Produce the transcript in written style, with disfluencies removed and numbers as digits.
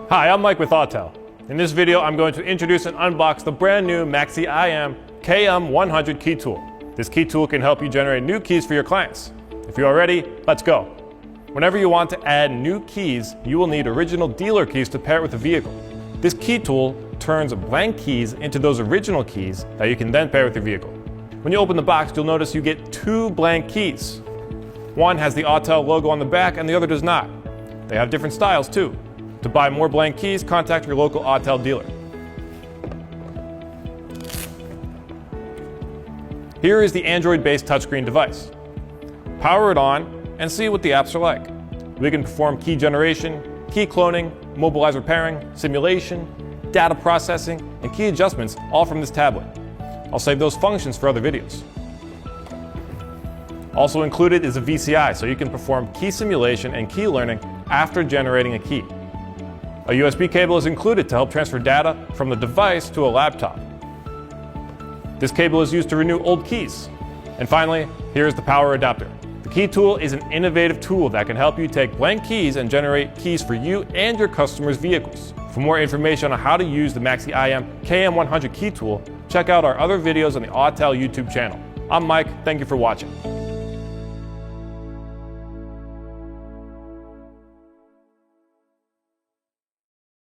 Hi, I'm Mike with Autel. In this video, I'm going to introduce and unbox the brand new Autel KM100 key tool. This key tool can help you generate new keys for your clients. If you are ready, let's go. Whenever you want to add new keys, you will need original dealer keys to pair it with the vehicle. This key tool turns blank keys into those original keys that you can then pair with your vehicle. When you open the box, you'll notice you get two blank keys. One has the Autel logo on the back and the other does not. They have different styles too. To buy more blank keys, contact your local Autel dealer. Here is the Android-based touchscreen device. Power it on and see what the apps are like. We can perform key generation, key cloning, mobilizer pairing, simulation, data processing, and key adjustments all from this tablet. I'll save those functions for other videos. Also included is a VCI, so you can perform key simulation and key learning after generating a key. A USB cable is included to help transfer data from the device to a laptop. This cable is used to renew old keys. And finally, here is the power adapter. The key tool is an innovative tool that can help you take blank keys and generate keys for you and your customers' vehicles. For more information on how to use the Autel KM100 key tool, check out our other videos on the Autel YouTube channel. I'm Mike, thank you for watching.